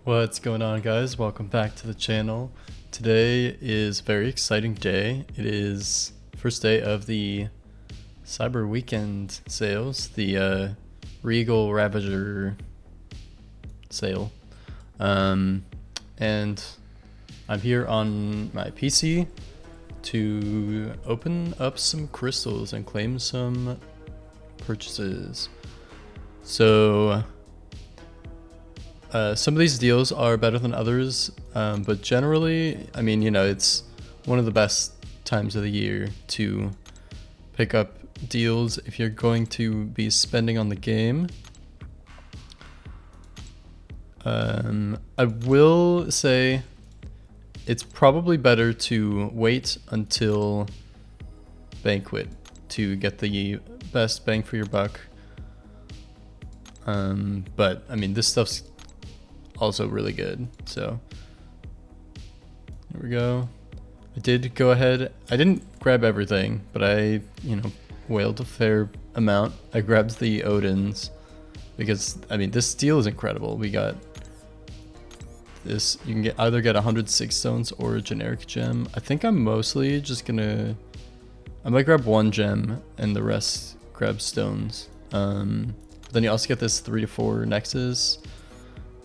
What's going on, guys? Welcome back to the channel. Today is a very exciting day. It is first day of the Cyber Weekend sales, the Regal Ravager sale. And I'm here on my PC to open up some crystals and claim some purchases. So some of these deals are better than others, but generally, I mean, you know, it's one of the best times of the year to pick up deals if you're going to be spending on the game. I will say it's probably better to wait until Banquet to get the best bang for your buck. But I mean, this stuff's also really good. So here we go. I did go ahead. I didn't grab everything, but I, whaled a fair amount. I grabbed the Odins because, I mean, this deal is incredible. We got this. You can either get 106 stones or a generic gem. I think I'm mostly just gonna, I might grab one gem and the rest grab stones. But then you also get this 3 to 4 nexus,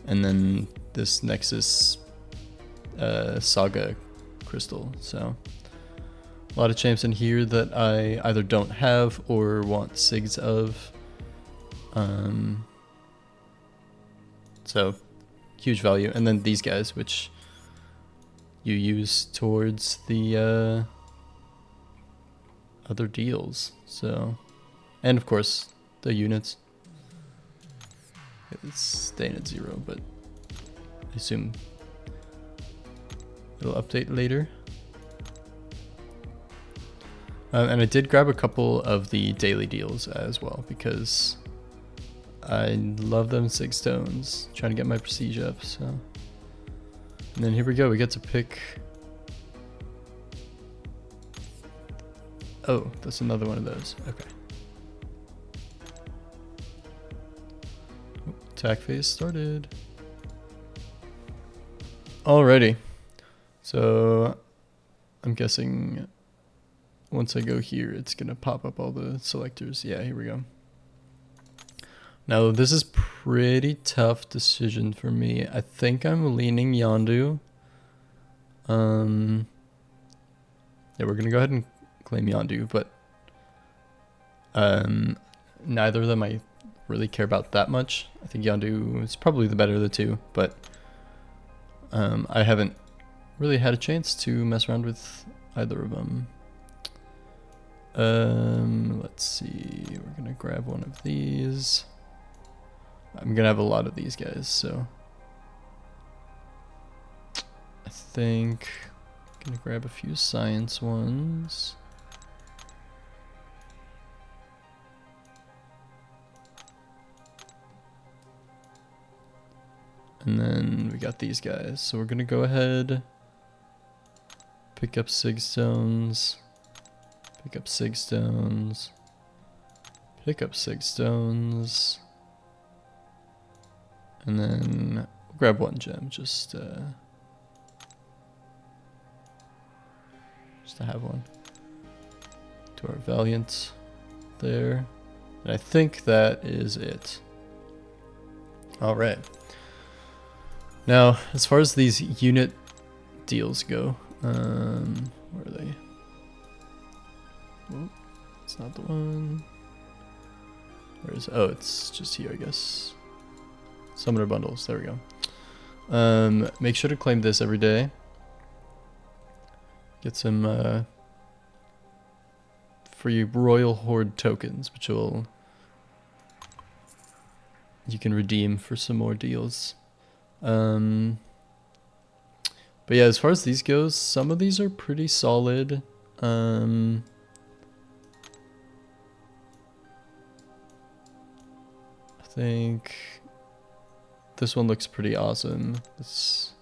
and then this nexus saga crystal. So a lot of champs in here that I either don't have or want sigs of. So huge value. And then these guys, which you use towards the other deals. So, and of course the units. It's staying at 0, but I assume it'll update later. And I did grab a couple of the daily deals as well because I love them 6 stones. Trying to get my prestige up, so. And then here we go. We get to pick. Oh, that's another one of those. Okay. Attack phase started. Alrighty. So I'm guessing once I go here, it's gonna pop up all the selectors. Yeah, here we go. Now this is pretty tough decision for me. I think I'm leaning Yondu. Yeah, we're gonna go ahead and claim Yondu, but neither of them I really care about that much. I think Yondu is probably the better of the two, but I haven't really had a chance to mess around with either of them. Let's see, we're gonna grab one of these. I'm gonna have a lot of these guys, so I think I'm gonna grab a few science ones. And then we got these guys. So we're gonna go ahead, pick up sig stones, pick up sig stones, pick up sig stones, and then we'll grab one gem just to have one. To our Valiant there. And I think that is it. All right. Now, as far as these unit deals go, where are they? Oh, it's not the one. Where is it? Oh, it's just here, I guess. Summoner bundles, there we go. Make sure to claim this every day. Get some free Royal Horde tokens, which you can redeem for some more deals. But yeah, as far as these goes, some of these are pretty solid. I think this one looks pretty awesome. It's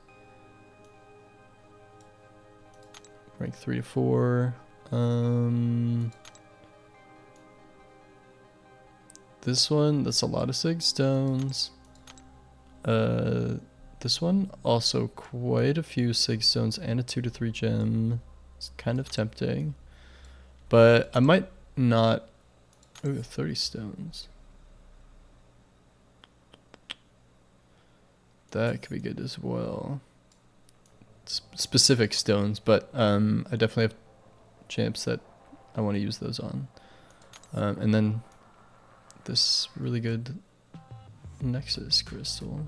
rank 3 to 4. This one, that's a lot of sig stones. This one also quite a few sig stones and a 2 to 3 gem. It's kind of tempting, but I might not. Ooh, 30 stones. That could be good as well. Specific stones, but I definitely have champs that I want to use those on. And then this really good nexus crystal.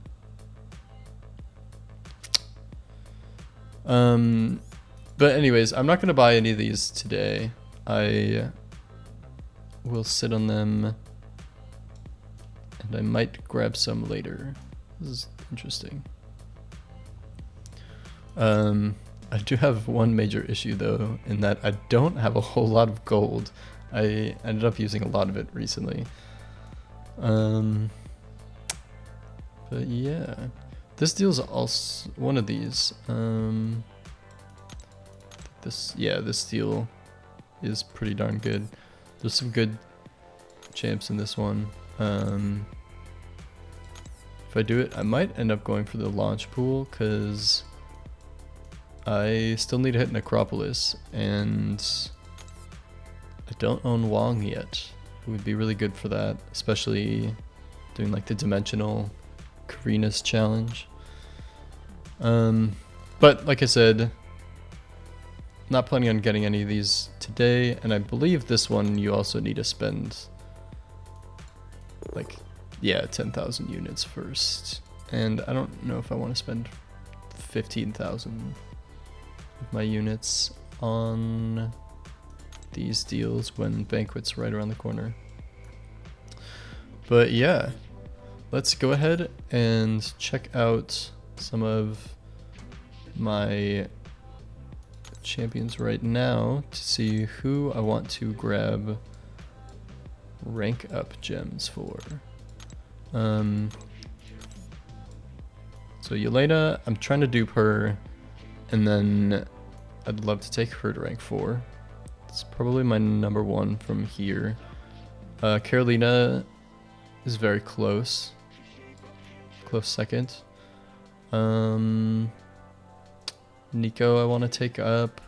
But anyways, I'm not going to buy any of these today. I will sit on them, and I might grab some later. This is interesting. I do have one major issue though, in that I don't have a whole lot of gold. I ended up using a lot of it recently. But yeah, this deal's also one of these. This deal is pretty darn good. There's some good champs in this one. If I do it, I might end up going for the launch pool, because I still need to hit Necropolis, and I don't own Wong yet. It would be really good for that, especially doing like the dimensional Karina's challenge. But like I said, not planning on getting any of these today, and I believe this one you also need to spend like 10,000 units first, and I don't know if I want to spend 15,000 of my units on these deals when Banquet's right around the corner. But yeah, let's go ahead and check out some of my champions right now to see who I want to grab rank up gems for. So Yelena, I'm trying to dupe her, and then I'd love to take her to rank 4. It's probably my number 1 from here. Carolina is very close. Close second. Nico I want to take up.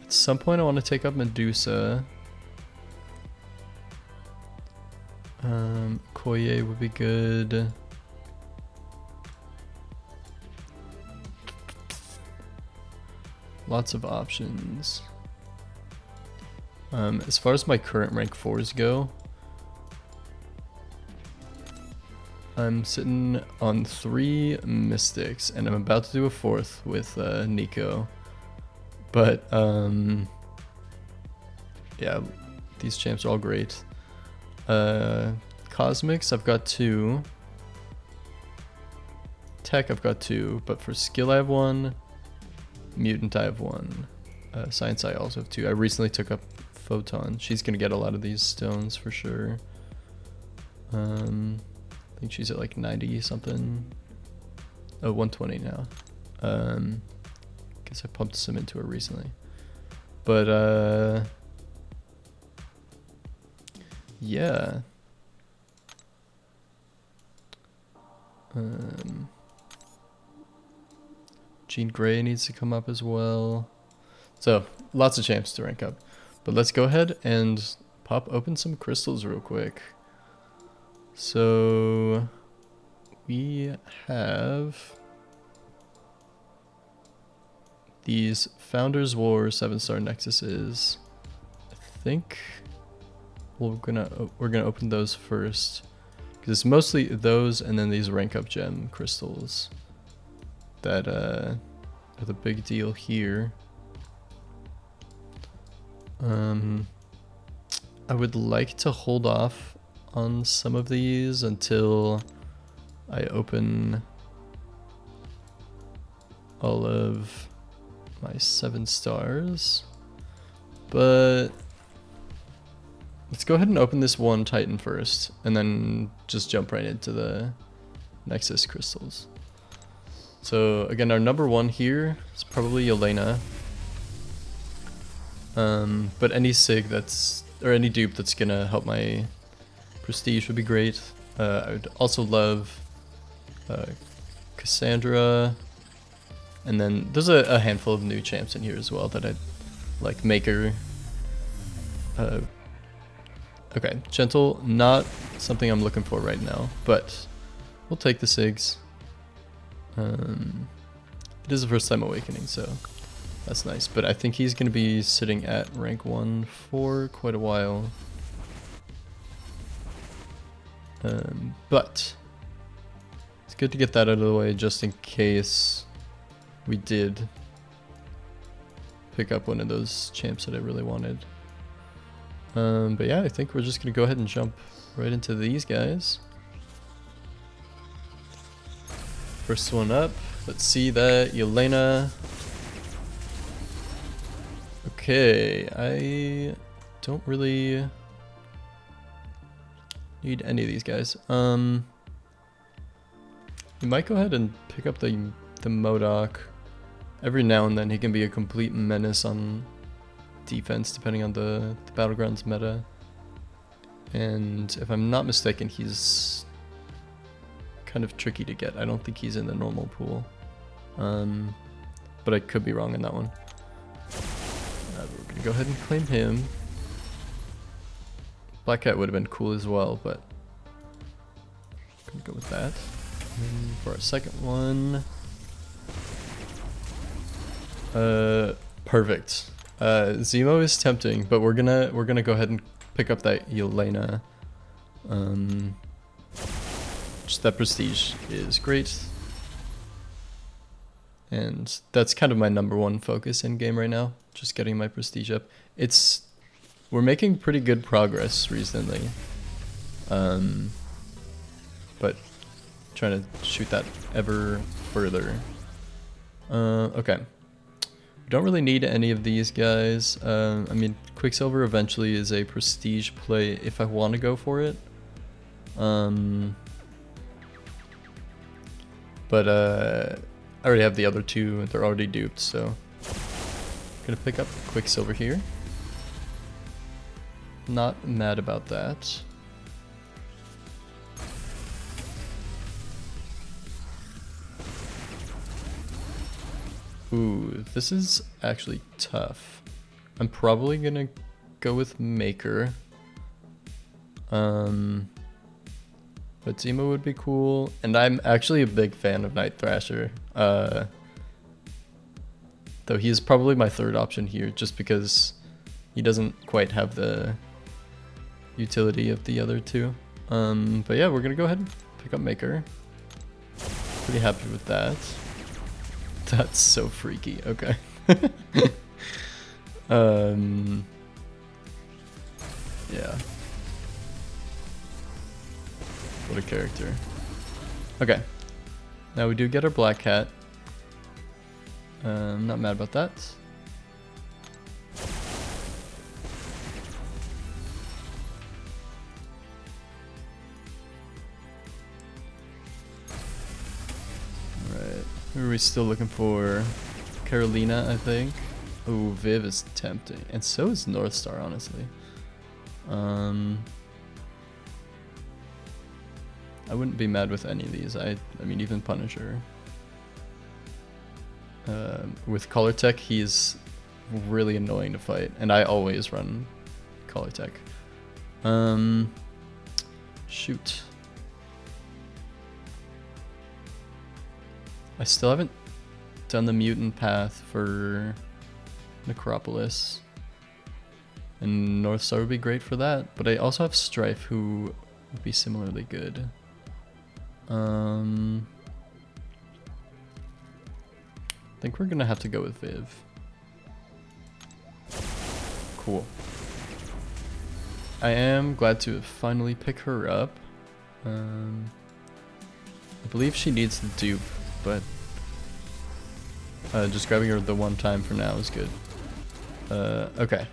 At some point I want to take up Medusa. Koye would be good. Lots of options. As far as my current rank 4s go, I'm sitting on 3 Mystics, and I'm about to do a 4th with Nico. But yeah, these champs are all great. Cosmics, I've got 2. Tech, I've got 2. But for skill, I have 1. Mutant, I have 1. Science, I also have 2. I recently took up Photon. She's gonna get a lot of these stones for sure. I think she's at like 90 something. Oh, 120 now. Guess I pumped some into her recently. But yeah. Jean Grey needs to come up as well. So lots of champs to rank up. But let's go ahead and pop open some crystals real quick. So we have these Founders War 7-star Nexuses. I think we're gonna open those first, because it's mostly those and then these rank up gem crystals that are the big deal here. I would like to hold off on some of these until I open all of my 7 stars, but let's go ahead and open this one Titan first, and then just jump right into the Nexus crystals. So again, our number 1 here is probably Yelena. But any sig or any dupe that's gonna help my prestige would be great. I would also love Cassandra. And then there's a handful of new champs in here as well that I like. Maker. Okay, Gentle, not something I'm looking for right now, but we'll take the Sigs. It is the first time awakening, so that's nice. But I think he's going to be sitting at rank 1 for quite a while. But it's good to get that out of the way just in case we did pick up one of those champs that I really wanted. But yeah, I think we're just going to go ahead and jump right into these guys. First one up. Let's see that Yelena. Okay, I don't really need any of these guys. You might go ahead and pick up the MODOK. Every now and then he can be a complete menace on defense depending on the Battlegrounds meta. And if I'm not mistaken, he's kind of tricky to get. I don't think he's in the normal pool. But I could be wrong on that one. We're gonna go ahead and claim him. Black Cat would have been cool as well, but I'm gonna go with that. And for our second one, perfect. Zemo is tempting, but we're gonna go ahead and pick up that Yelena. Just that prestige is great. And that's kind of my #1 focus in game right now, just getting my prestige up. We're making pretty good progress recently. But trying to shoot that ever further. Okay. We don't really need any of these guys. I mean, Quicksilver eventually is a prestige play if I want to go for it. But I already have the other two, they're already duped, so I'm gonna pick up Quicksilver here. Not mad about that. Ooh, this is actually tough. I'm probably gonna go with Maker. But Zemo would be cool, and I'm actually a big fan of Night Thrasher. Though he is probably my third option here, just because he doesn't quite have the utility of the other two. But yeah, we're gonna go ahead and pick up Maker. Pretty happy with that. That's so freaky. Okay. Yeah. What a character. Okay. Now we do get our Black Cat. Not mad about that. Alright. Who are we still looking for? Carolina, I think. Ooh, Viv is tempting. And so is Northstar, honestly. I wouldn't be mad with any of these. I mean, even Punisher. With Collar Tech, he's really annoying to fight, and I always run Collar Tech. Shoot. I still haven't done the mutant path for Necropolis, and Northstar would be great for that, but I also have Strife, who would be similarly good. I think we're gonna have to go with Viv. Cool. I am glad to finally pick her up. I believe she needs the dupe, but just grabbing her the one time for now is good. Okay.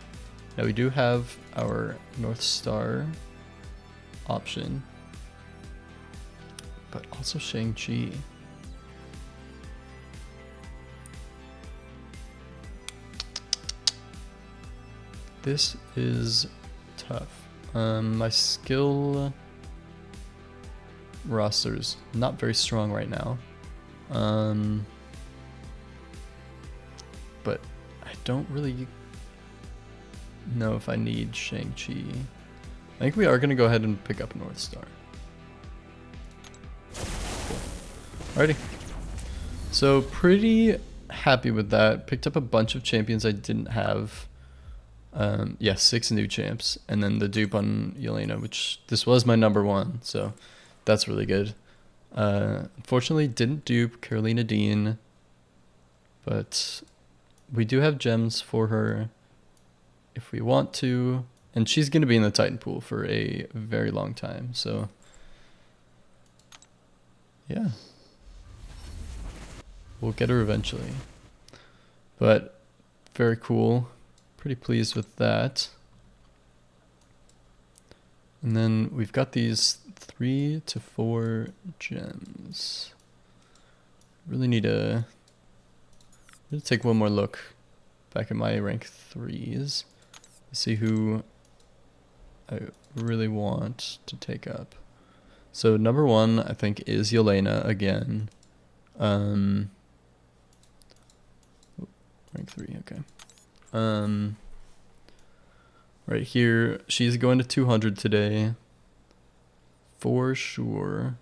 Now we do have our Northstar option, but also Shang-Chi. This is tough. My skill roster's not very strong right now. But I don't really know if I need Shang-Chi. I think we are going to go ahead and pick up North Star. Cool. Alrighty. So pretty happy with that. Picked up a bunch of champions I didn't have. Yeah, 6 new champs. And then the dupe on Yelena, which this was my number 1. So that's really good. Unfortunately, didn't dupe Carolina Dean. But we do have gems for her if we want to. And she's going to be in the Titan pool for a very long time. So, yeah. We'll get her eventually. But, very cool. Pretty pleased with that. And then we've got these 3 to 4 gems. Really need to take one more look back at my rank 3s. See who I really want to take up. So number 1, I think, is Yelena again. Rank 3, okay. Right here, she's going to 200 today. For sure.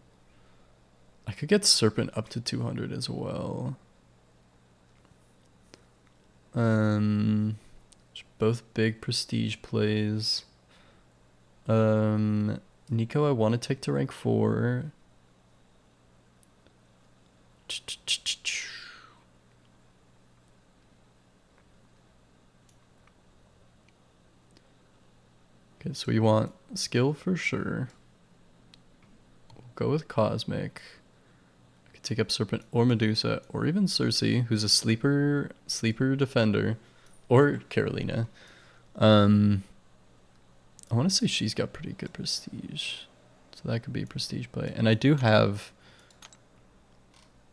I could get Serpent up to 200 as well. Both big prestige plays. Nico I want to take to rank 4. Okay, so we want skill for sure. We'll go with Cosmic. I could take up Serpent or Medusa or even Cersei, who's a sleeper defender. Or Carolina. I want to say she's got pretty good prestige. So that could be a prestige play. And I do have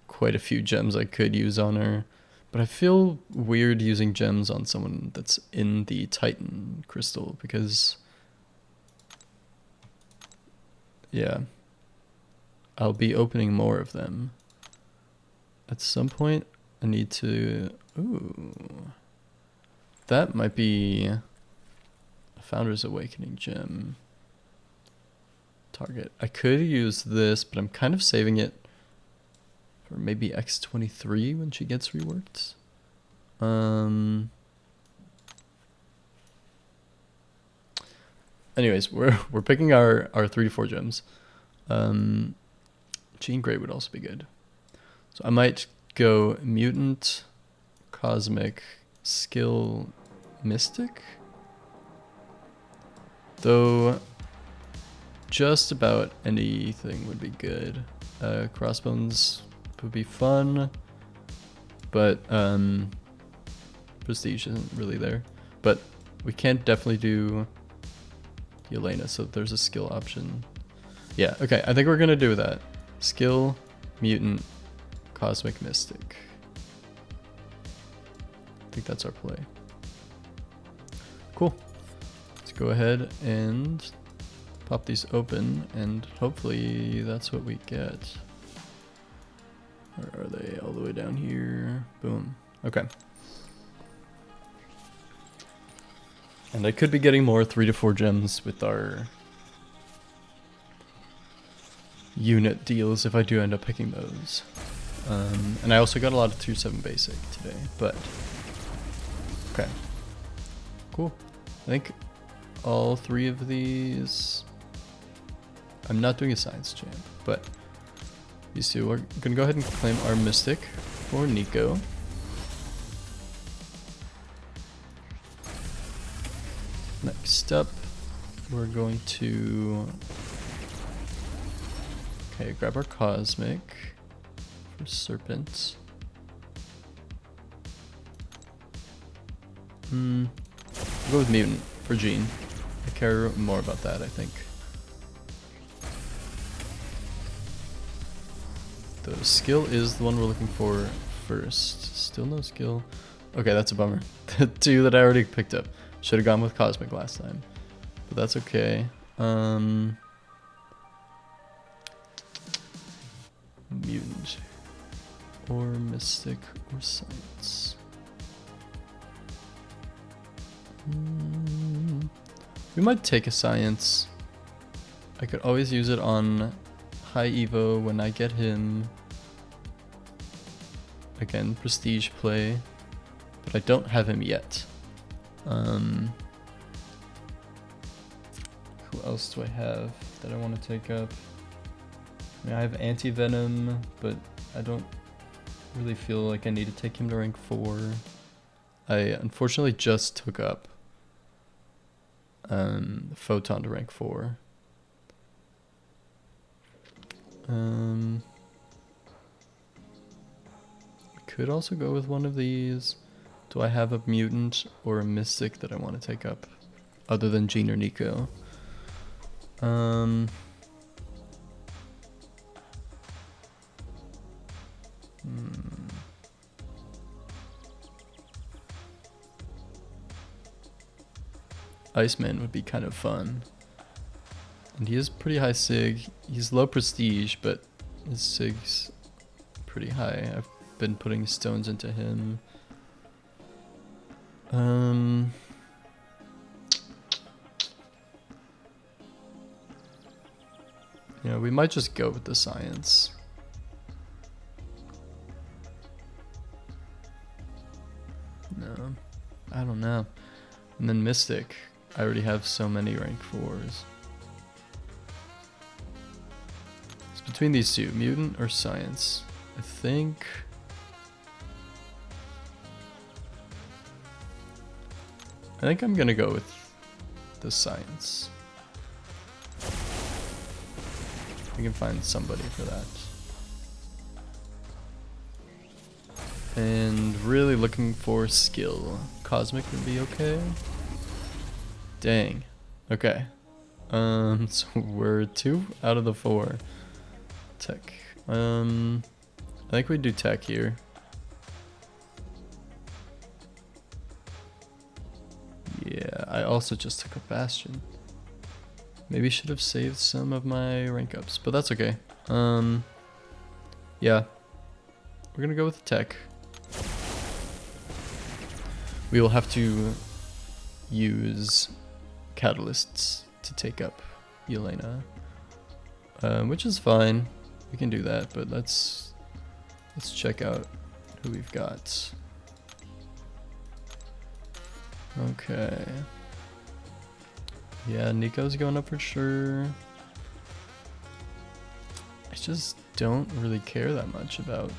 quite a few gems I could use on her. But I feel weird using gems on someone that's in the Titan crystal because, yeah, I'll be opening more of them. At some point, I need to... Ooh... That might be a Founder's Awakening gem target. I could use this, but I'm kind of saving it for maybe X23 when she gets reworked. Anyways, we're picking our 3 to 4 gems. Jean Grey would also be good. So I might go Mutant, Cosmic, Skill, Mystic, though just about anything would be good. Crossbones would be fun, but prestige isn't really there. But we can definitely do Yelena, so there's a skill option. Yeah, okay, I think we're gonna do that. Skill, Mutant, Cosmic, Mystic. I think that's our play. Cool. Let's go ahead and pop these open, and hopefully that's what we get. Or are they all the way down here? Boom. Okay. And I could be getting more 3 to 4 gems with our unit deals if I do end up picking those. And I also got a lot of 2-7 basic today, but okay. Cool. I think all 3 of these... I'm not doing a science champ, but these 2, we're gonna go ahead and claim our Mystic for Nico. Next up, we're going to... Okay, grab our Cosmic for Serpent. Go with Mutant for Jean. I care more about that, I think. The skill is the one we're looking for first. Still no skill. Okay, that's a bummer. The 2 that I already picked up. Should have gone with Cosmic last time. But that's okay. Mutant. or Mystic or Science. We might take a Science. I could always use it on High Evo when I get him. Again, prestige play, but I don't have him yet. Who else do I have that I want to take up? I mean, I have Anti-Venom, but I don't really feel like I need to take him to rank 4. I unfortunately just took up Photon to rank 4. Could also go with one of these. Do I have a mutant or a mystic that I want to take up other than Jean or Nico? Iceman would be kind of fun. And he is pretty high sig. He's low prestige, but his sig's pretty high. I've been putting stones into him. Yeah, we might just go with the Science. No, I don't know. And then Mystic. I already have so many rank 4s. It's between these two, Mutant or Science. I think I'm gonna go with the Science. We can find somebody for that. And really looking for skill. Cosmic would be okay. Dang. Okay. So we're 2 out of the 4. Tech. I think we do tech here. Yeah, I also just took a Bastion. Maybe should have saved some of my rank ups, but that's okay. Yeah. We're gonna go with the tech. We will have to use catalysts to take up Yelena, which is fine. We can do that, but let's check out who we've got. Okay. Yeah, Nico's going up for sure. I just don't really care that much about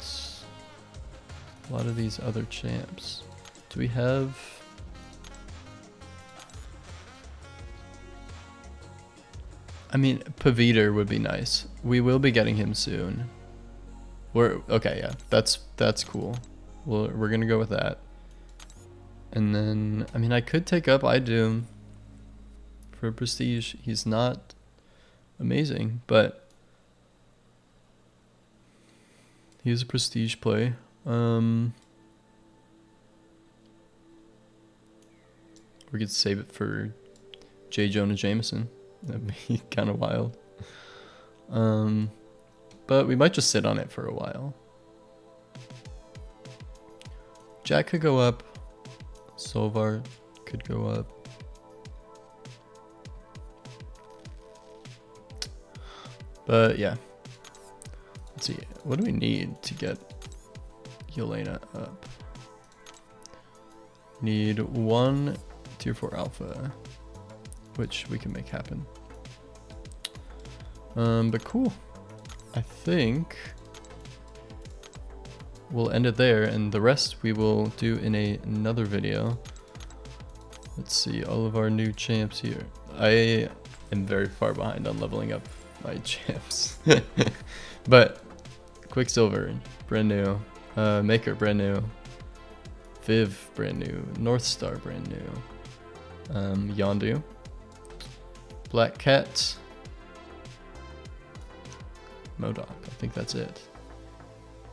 a lot of these other champs. Do we have... I mean, Paviter would be nice. We will be getting him soon. Okay, yeah, that's cool. We're gonna go with that. And then, I mean, I could take up Idum for prestige. He's not amazing, but he's a prestige play. We could save it for J. Jonah Jameson. That'd be kind of wild. But we might just sit on it for a while. Jack could go up. Solvar could go up. But yeah. Let's see. What do we need to get Yelena up? Need 1 tier 4 alpha, which we can make happen. But cool. I think we'll end it there, and the rest we will do in another video. Let's see, all of our new champs here. I am very far behind on leveling up my champs. But Quicksilver, brand new. Maker, brand new. Viv, brand new. North Star, brand new. Yondu. Black Cat. MODOK, I think that's it.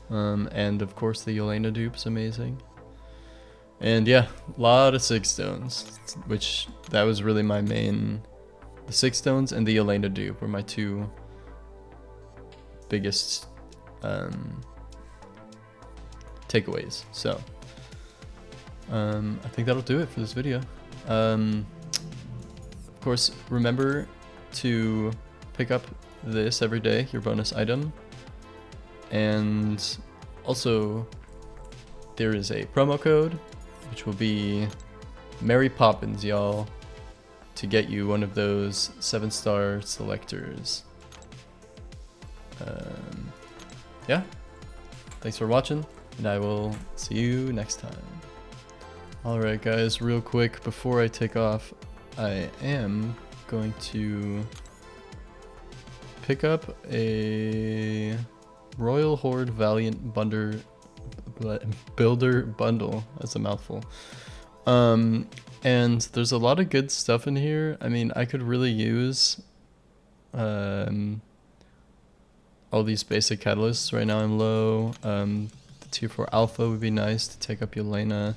And of course the Yelena dupe's amazing. And yeah, a lot of 6 stones, which that was really my main. The 6 stones and the Yelena dupe were my 2 biggest takeaways. So I think that'll do it for this video. Of course, remember to pick up this every day, your bonus item. And also, there is a promo code, which will be Mary Poppins, y'all, to get you one of those 7-star selectors. Yeah, thanks for watching, and I will see you next time. Alright guys, real quick, before I take off, I am going to pick up a Royal Horde Valiant Builder Bundle. That's a mouthful. And there's a lot of good stuff in here. I mean, I could really use all these basic catalysts. Right now I'm low. The tier 4 alpha would be nice to take up Yelena.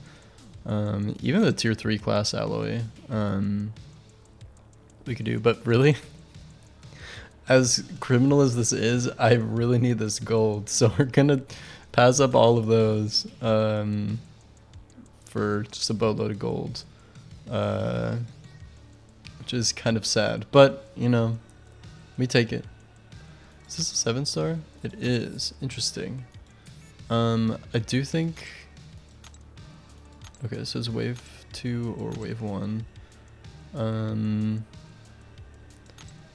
Even the tier 3 class alloy we could do, but really, as criminal as this is, I really need this gold, so we're gonna pass up all of those for just a boatload of gold, which is kind of sad, but you know, we take it. Is this a 7-star? It is. Interesting. I do think, okay, this is wave 2 or wave 1.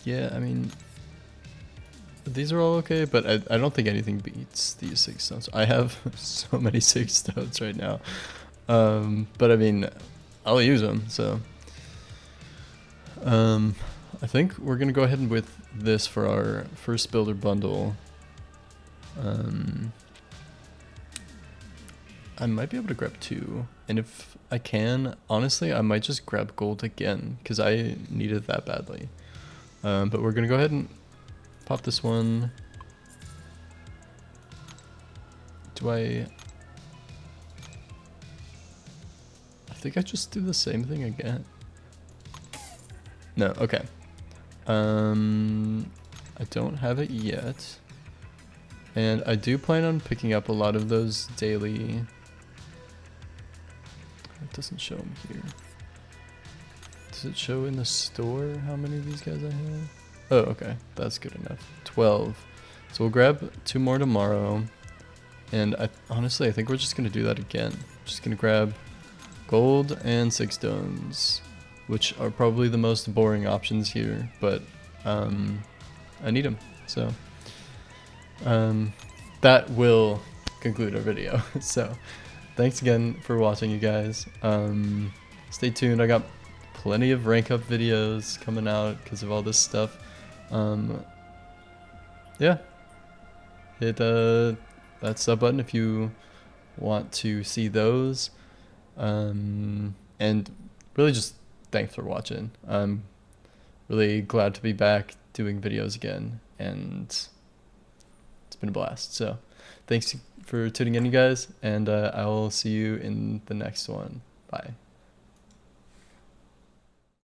Yeah, I mean, these are all okay, but I don't think anything beats these 6 stones. I have so many 6 stones right now. But I mean, I'll use them, so. I think we're gonna go ahead and with this for our first builder bundle. I might be able to grab 2, and if I can, honestly, I might just grab gold again, because I need it that badly. But we're gonna go ahead and pop this one. I think I just do the same thing again. No, okay. I don't have it yet. And I do plan on picking up a lot of those daily. It doesn't show them here. Does it show in the store how many of these guys I have? Oh, okay. That's good enough. 12. So we'll grab 2 more tomorrow. And honestly, I think we're just going to do that again. Just going to grab gold and 6 stones, which are probably the most boring options here, but I need them. So that will conclude our video. So thanks again for watching, you guys. Stay tuned. I got plenty of rank up videos coming out because of all this stuff. Yeah, hit that sub button if you want to see those. And really just thanks for watching. I'm really glad to be back doing videos again, and it's been a blast. So thanks for tuning in, you guys, and I will see you in the next one. Bye.